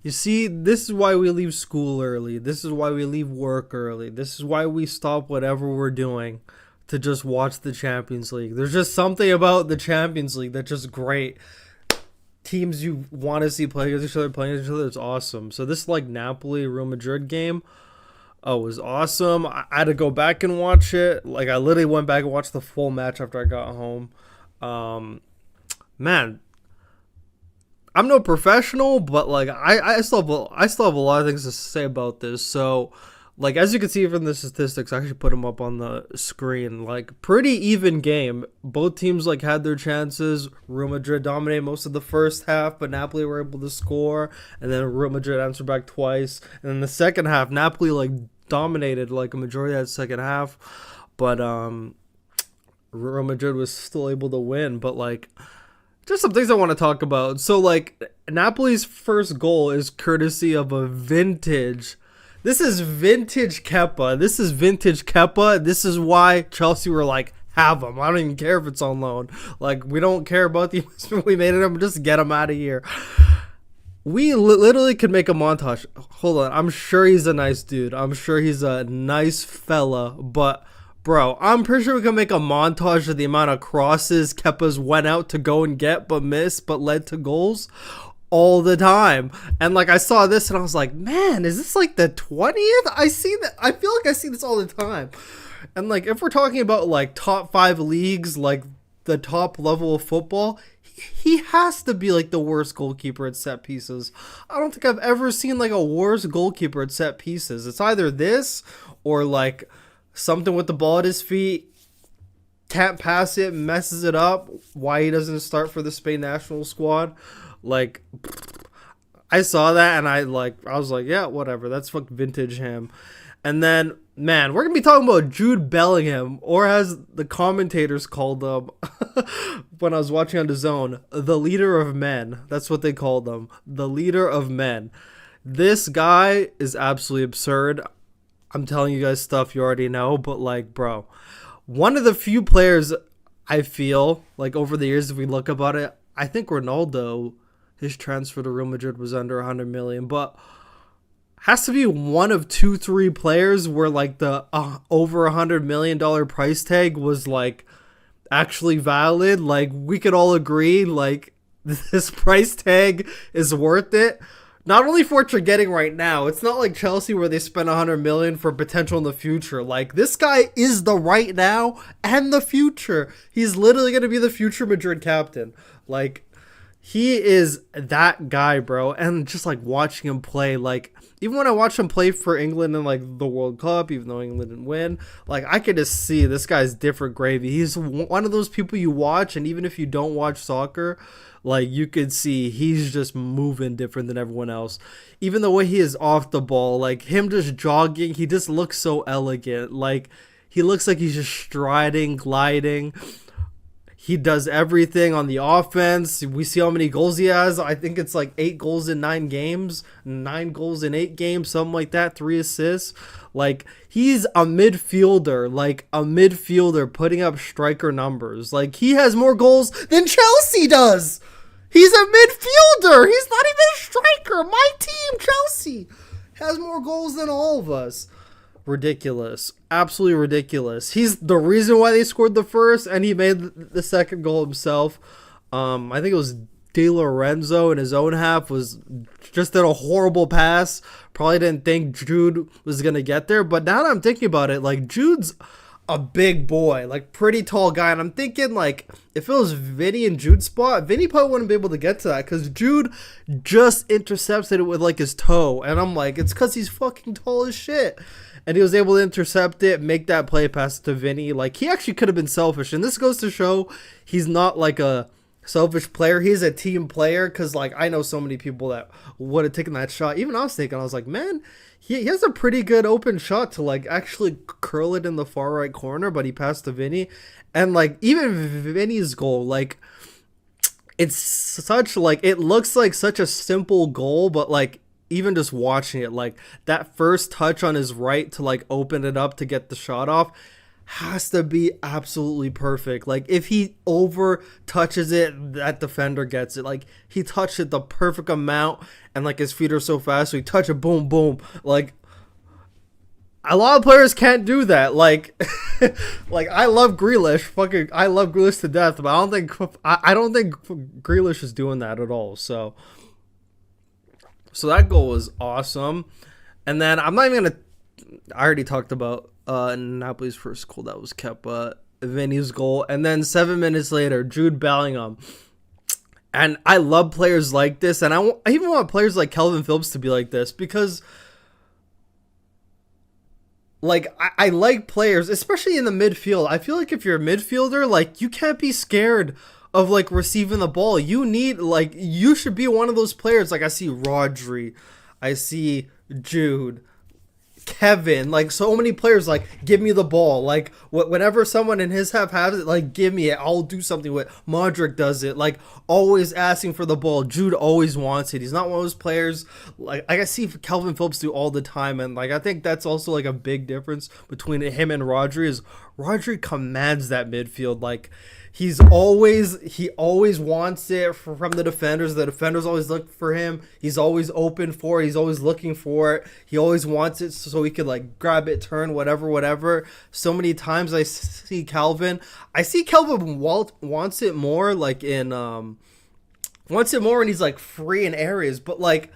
You see, this is why we leave school early. This is why we leave work early. This is why we stop whatever we're doing to just watch the Champions League. There's just something about the Champions League that's just great. Teams you want to see play against each other, playing against each other, it's awesome. So this like Napoli Real Madrid game, oh, it was awesome. I had to go back and watch it. Like I literally went back and watched the full match after I got home. Um, Man, I'm no professional, but like I still have a lot of things to say about this. So, like as you can see from the statistics, I actually put them up on the screen. Like pretty even game. Both teams like had their chances. Real Madrid dominated most of the first half, but Napoli were able to score, and then Real Madrid answered back twice. And in the second half, Napoli like dominated like a majority of that second half, but Real Madrid was still able to win. But like just some things I want to talk about. So, like, Napoli's first goal is courtesy of a vintage. This is vintage Kepa. This is vintage Kepa. This is why Chelsea were like, have him. I don't even care if it's on loan. Like, we don't care about the investment we made in him. Just get him out of here. We literally could make a montage. Hold on. I'm sure he's a nice dude. I'm sure he's a nice fella. But bro, I'm pretty sure we can make a montage of the amount of crosses Kepa's went out to go and get, but missed, but led to goals all the time. And like I saw this and I was like, man, is this like the 20th? I see that. I feel like I see this all the time. And like if we're talking about like top 5 leagues, like the top level of football, he has to be like the worst goalkeeper at set pieces. I don't think I've ever seen like a worse goalkeeper at set pieces. It's either this or like something with the ball at his feet, can't pass it, messes it up. Why he doesn't start for the Spain national squad? Like, I saw that and I was like, yeah, whatever. That's fucking vintage him. And then, man, we're gonna be talking about Jude Bellingham, or as the commentators called him when I was watching on the Zone, the leader of men. That's what they called him, the leader of men. This guy is absolutely absurd. I'm telling you guys stuff you already know, but like, bro, one of the few players I feel like over the years, if we look about it, I think Ronaldo, his transfer to Real Madrid was under 100 million, but has to be one of 2-3 players where like the over $100 million price tag was like actually valid. Like we could all agree, like this price tag is worth it. Not only for what you're getting right now, it's not like Chelsea where they spent 100 million for potential in the future. Like this guy is the right now and the future. He's literally going to be the future Madrid captain. Like he is that guy, bro. And just like watching him play, like even when I watch him play for England in like the World Cup, even though England didn't win, like I could just see this guy's different gravy. He's one of those people you watch, and even if you don't watch soccer, like you could see he's just moving different than everyone else. Even the way he is off the ball, like him just jogging, he just looks so elegant. Like he looks like he's just striding, gliding. He does everything on the offense. We see how many goals he has. I think it's like 8 goals in 9 games, 9 goals in 8 games, something like that, 3 assists. Like he's a midfielder, putting up striker numbers. Like he has more goals than Chelsea does. He's a midfielder. He's not even a striker. My team, Chelsea, has more goals than all of us. Ridiculous. Absolutely ridiculous. He's the reason why they scored the first, and he made the second goal himself. I think it was Di Lorenzo in his own half was just did a horrible pass. Probably didn't think Jude was going to get there. But now that I'm thinking about it, like Jude's a big boy, like pretty tall guy. And I'm thinking like if it was Vinny and Jude's spot, Vinny probably wouldn't be able to get to that because Jude just intercepted it with like his toe. And I'm like, it's because he's fucking tall as shit. And he was able to intercept it, make that play pass to Vinny. Like, he actually could have been selfish. And this goes to show he's not, like, a selfish player. He's a team player. Because, like, I know so many people that would have taken that shot. Even I was thinking, I was like, man, he has a pretty good open shot to, like, actually curl it in the far right corner. But he passed to Vinny. And, like, even Vinny's goal, like, it's such, like, it looks like such a simple goal. But, like, even just watching it, like that first touch on his right to like open it up to get the shot off has to be absolutely perfect. Like if he over touches it, that defender gets it. Like he touched it the perfect amount, and like his feet are so fast, so he touch it, boom, boom. Like a lot of players can't do that. Like, like I love Grealish, I love Grealish to death, but I don't think Grealish is doing that at all. So that goal was awesome. And then I'm not even gonna. I already talked about Napoli's first goal. That was Kepa, Vinny's goal, and then 7 minutes later, Jude Bellingham. And I love players like this, and I even want players like Calvin Phillips to be like this, because like I like players, especially in the midfield. I feel like if you're a midfielder, like you can't be scared of like receiving the ball. You should be one of those players. Like I see Rodri, I see Jude, Kevin, like so many players, like give me the ball. Like whenever someone in his half has it, like give me it, I'll do something with it. Modric does it, like always asking for the ball. Jude always wants it. He's not one of those players like I see Calvin Phillips do all the time, and like I think that's also like a big difference between him and Rodri is Rodri commands that midfield. Like he always wants it from the defenders. The defenders always look for him. He's always open for it. He's always looking for it. He always wants it so he could like grab it, turn, whatever. So many times I see Calvin wants it more like in wants it more when he's like free in areas, but like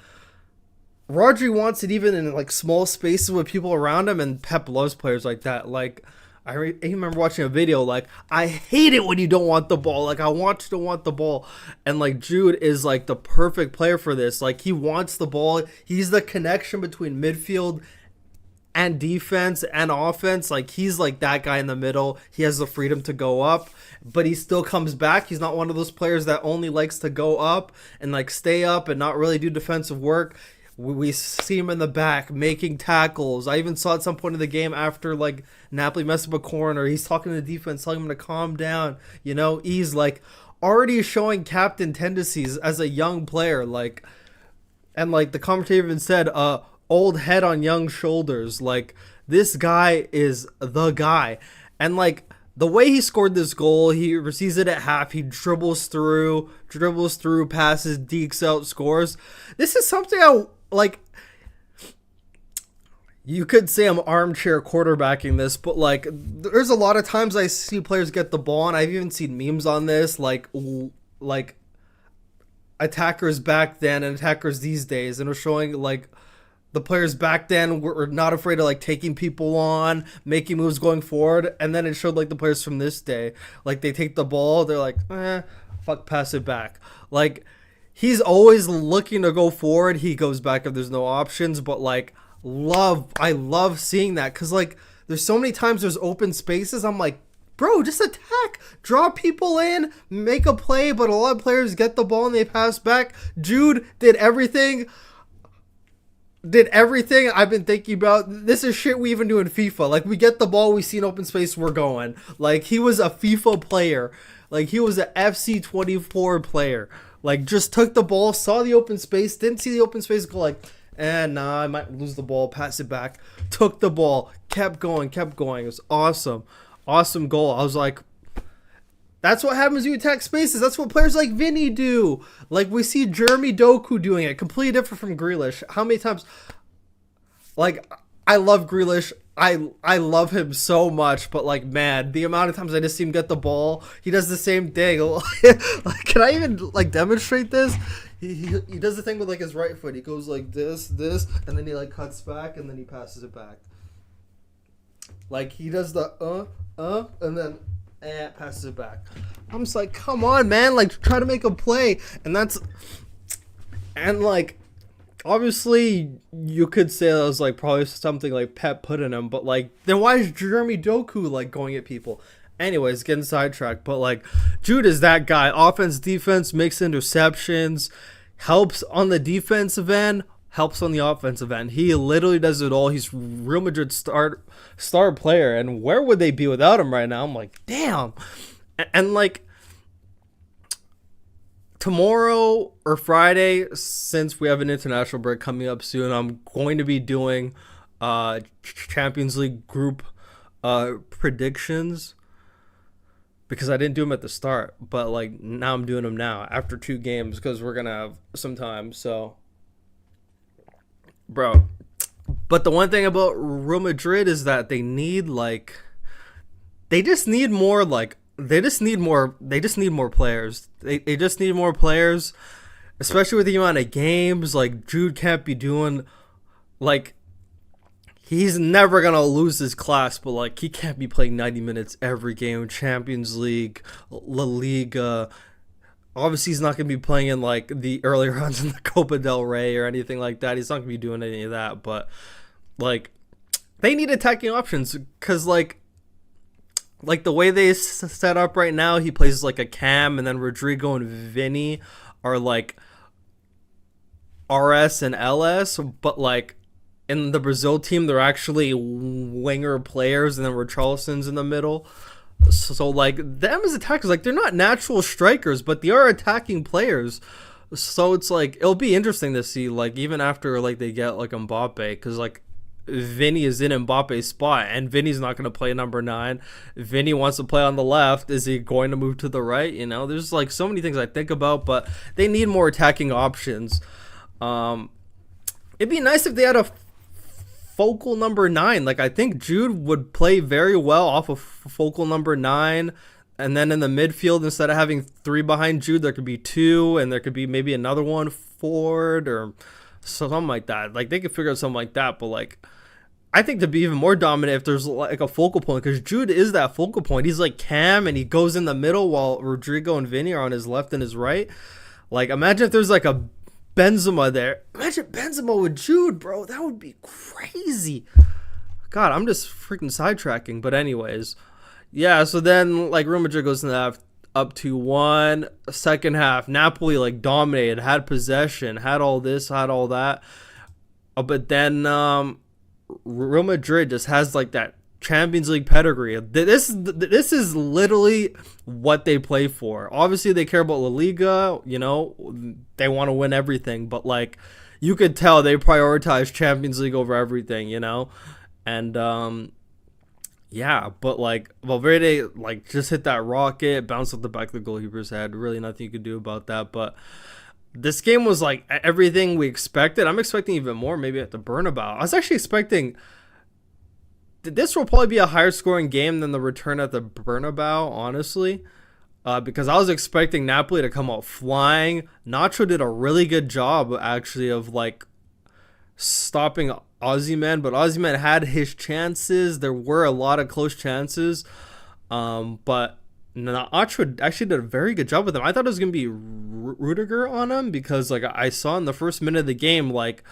Rodri wants it even in like small spaces with people around him, and Pep loves players like that. Like I remember watching a video, like, I hate it when you don't want the ball. Like, I want you to want the ball. And, like, Jude is, like, the perfect player for this. Like, he wants the ball. He's the connection between midfield and defense and offense. Like, he's, like, that guy in the middle. He has the freedom to go up, but he still comes back. He's not one of those players that only likes to go up and, like, stay up and not really do defensive work. We see him in the back making tackles. I even saw at some point in the game after like Napoli messed up a corner, he's talking to the defense, telling him to calm down. You know, he's like already showing captain tendencies as a young player. Like, and like the commentator even said, old head on young shoulders. Like this guy is the guy. And like the way he scored this goal, he receives it at half. He dribbles through, passes, dekes out, scores. This is something like, you could say I'm armchair quarterbacking this, but like there's a lot of times I see players get the ball, and I've even seen memes on this, like attackers back then and attackers these days, and it was showing like the players back then were not afraid of like taking people on, making moves going forward, and then it showed like the players from this day, like they take the ball, they're like, fuck, pass it back. Like he's always looking to go forward. He goes back if there's no options, but like I love seeing that, because like there's so many times there's open spaces. I'm like, bro, just attack, draw people in, make a play. But a lot of players get the ball and they pass back. Jude did everything I've been thinking about. This is shit we even do in FIFA. Like we get the ball, we see an open space, we're going. Like he was a FIFA player. Like he was an FC24 player. Like, just took the ball, saw the open space, didn't see the open space, go like, I might lose the ball, pass it back. Took the ball, kept going. It was awesome. Awesome goal. I was like, that's what happens when you attack spaces. That's what players like Vinny do. Like, we see Jeremy Doku doing it, completely different from Grealish. How many times, like, I love Grealish. I love him so much, but like, man, the amount of times I just see him get the ball, he does the same thing. Like, can I even like demonstrate this? He does the thing with like his right foot. He goes like this, and then he like cuts back, and then he passes it back. Like he does the and then passes it back. I'm just like, come on, man! Like try to make a play, and like. Obviously, you could say that was like probably something like Pep put in him, but like, then why is Jeremy Doku like going at people? Anyways, getting sidetracked, but like, Jude is that guy. Offense, defense, makes interceptions, helps on the defensive end, helps on the offensive end. He literally does it all. He's Real Madrid's star player, and where would they be without him right now? I'm like, damn, and like. Tomorrow or Friday, since we have an international break coming up soon, I'm going to be doing Champions League group predictions because I didn't do them at the start, but like now I'm doing them now after 2 games because we're gonna have some time. So, bro, but the one thing about Real Madrid is that they just need more players. They just need more players, especially with the amount of games. Like Jude can't be doing like. He's never going to lose his class, but like he can't be playing 90 minutes every game. Champions League, La Liga. Obviously, he's not going to be playing in like the early rounds in the Copa del Rey or anything like that. He's not going to be doing any of that. But like they need attacking options because like the way they set up right now, he plays like a Cam, and then Rodrigo and Vinny are like RS and LS, but like in the Brazil team, they're actually winger players, and then Richarlison's in the middle. So like them as attackers, like they're not natural strikers, but they are attacking players. So it's like it'll be interesting to see, like even after like they get like Mbappe, because like Vinny is in Mbappe's spot, and Vinny's not going to play number 9. Vinny wants to play on the left. Is he going to move to the right? You know, there's like so many things I think about, but they need more attacking options. It'd be nice if they had a focal number 9. Like I think Jude would play very well off of focal number 9, and then in the midfield, instead of having 3 behind Jude, there could be 2, and there could be maybe another one forward or something like that. Like they could figure out something like that. But like I think to be even more dominant, if there's like a focal point, because Jude is that focal point. He's like Cam, and he goes in the middle while Rodrigo and Vinny are on his left and his right. Like imagine if there's like a Benzema there. Imagine Benzema with Jude, bro. That would be crazy. God, I'm just freaking sidetracking. But anyways, yeah. So then, like, Real Madrid goes in the half up 2-1. Second half, Napoli like dominated, had possession, had all this, had all that. But then Real Madrid just has like that Champions League pedigree. This is literally what they play for. Obviously, they care about La Liga. You know, they want to win everything. But like, you could tell they prioritize Champions League over everything. You know, and yeah. But like, Valverde like just hit that rocket, bounced off the back of the goalkeeper's head. Really, nothing you could do about that. But this game was like everything we expected. I'm expecting even more. Maybe at the Bernabeu. I was actually expecting. This will probably be a higher scoring game than the return at the Bernabeu, honestly, because I was expecting Napoli to come out flying. Nacho did a really good job, actually, of like stopping Osimhen, but Osimhen had his chances. There were a lot of close chances, but Nacho actually did a very good job with him. I thought it was going to be Rudiger on him because like I saw in the first minute of the game, like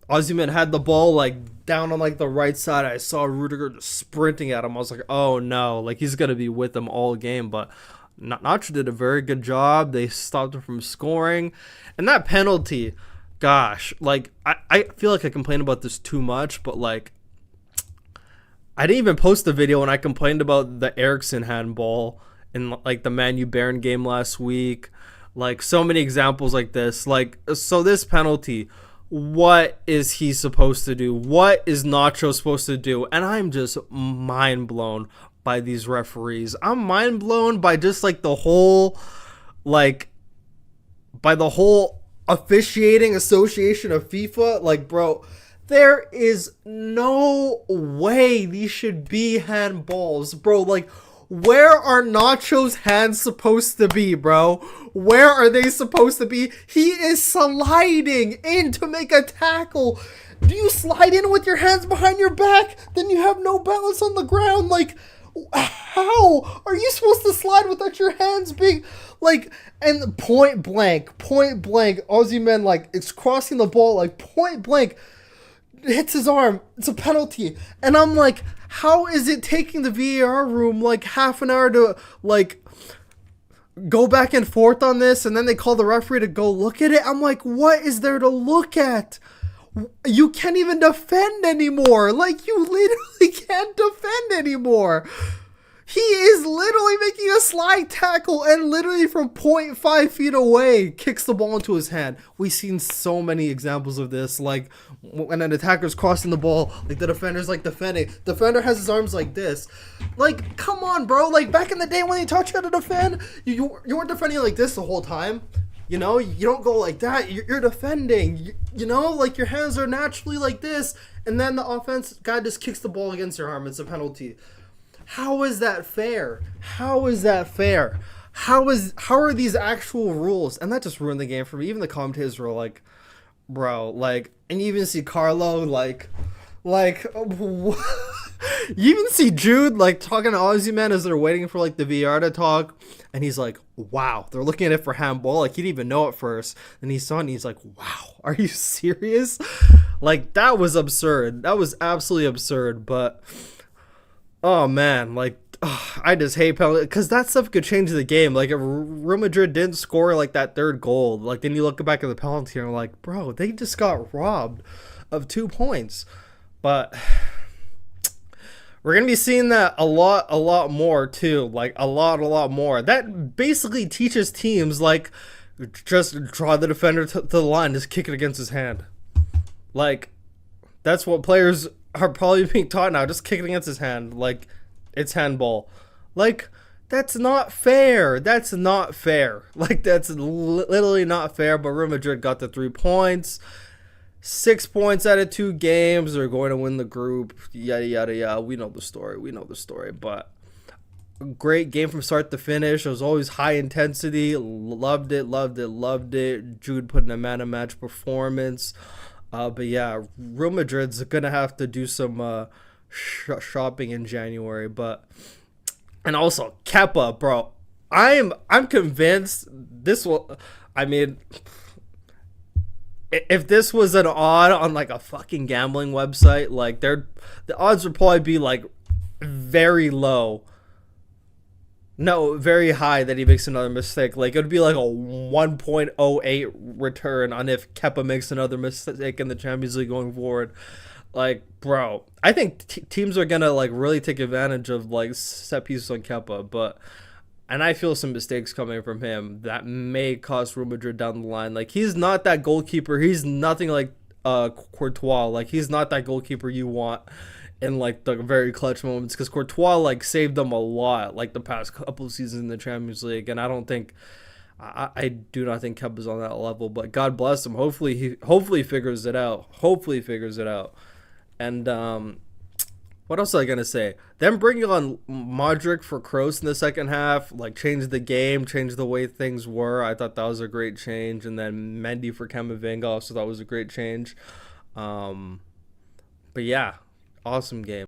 Osimhen had the ball like down on like the right side. I saw Rudiger just sprinting at him. I was like, oh no, like he's gonna be with them all game. But Nacho did a very good job. They stopped him from scoring, and that penalty, gosh, like I feel like I complain about this too much, but like I didn't even post the video when I complained about the Eriksen handball in like the Man U Bayern game last week. Like so many examples like this. Like so this penalty. What is he supposed to do? What is Nacho supposed to do? And I'm just mind blown by these referees. I'm mind blown by just like the whole, like, by the whole officiating association of FIFA. Like, bro, there is no way these should be handballs, bro. Like, where are Nacho's hands supposed to be, bro? Where are they supposed to be? He is sliding in to make a tackle. Do you slide in with your hands behind your back? Then you have no balance on the ground. Like, how are you supposed to slide without your hands being like? And point blank, Osimhen like it's crossing the ball like point blank. Hits his arm. It's a penalty. And I'm like, how is it taking the VAR room like half an hour to like go back and forth on this? And then they call the referee to go look at it. I'm like, what is there to look at? You can't even defend anymore. Like, you literally can't defend anymore. He is literally making a slide tackle and literally from 0.5 feet away kicks the ball into his hand. We've seen so many examples of this, like when an attacker's crossing the ball, like the defender's like defending. Defender has his arms like this. Like, come on, bro. Like back in the day when they taught you how to defend, you weren't defending like this the whole time. You know, you don't go like that. You're defending. You know, like your hands are naturally like this, and then the offense guy just kicks the ball against your arm. It's a penalty. How is that fair? How is that fair? How are these actual rules? And that just ruined the game for me. Even the commentators were like, bro, like, and you even see Carlo, like, you even see Jude, like, talking to Aussie man as they're waiting for, like, the VAR to talk. And he's like, wow, they're looking at it for handball. Like, he didn't even know at first. And he saw it and he's like, wow, are you serious? Like, that was absurd. That was absolutely absurd. But, oh, man, like, I just hate penalty. Because that stuff could change the game. Like, if Real Madrid didn't score, like, that third goal, like, then you look back at the penalty and you're like, bro, they just got robbed of 2 points. But we're going to be seeing that a lot more, too. Like, a lot more. That basically teaches teams, like, just draw the defender to the line, just kick it against his hand. Like, that's what players are probably being taught now. Just kick it against his hand. Like, it's handball. Like, that's not fair. That's not fair. Like, that's literally not fair. But Real Madrid got the 3 points. 6 points out of 2 games. They're going to win the group. Yada, yada, yada. We know the story. But great game from start to finish. It was always high intensity. Loved it. Jude put in a man-of-match performance. But yeah, Real Madrid's going to have to do some shopping in January. And also, Kepa, bro. I'm convinced this will... I mean... If this was an odd on like a fucking gambling website, like the odds would probably be like very low. No, very high that he makes another mistake. Like it would be like a 1.08 return on if Kepa makes another mistake in the Champions League going forward. Like, bro, I think teams are gonna like really take advantage of like set pieces on Kepa, and I feel some mistakes coming from him that may cost Real Madrid down the line. Like, he's not that goalkeeper. He's nothing like Courtois. Like, he's not that goalkeeper you want in, like, the very clutch moments. Because Courtois, like, saved them a lot, like, the past couple of seasons in the Champions League. And I don't think... I do not think Kepa's on that level. But God bless him. Hopefully he figures it out. And, what else was I going to say? Them bringing on Modric for Kroos in the second half, like, changed the game, changed the way things were. I thought that was a great change. And then Mendy for Camavinga also thought was a great change. But yeah, awesome game.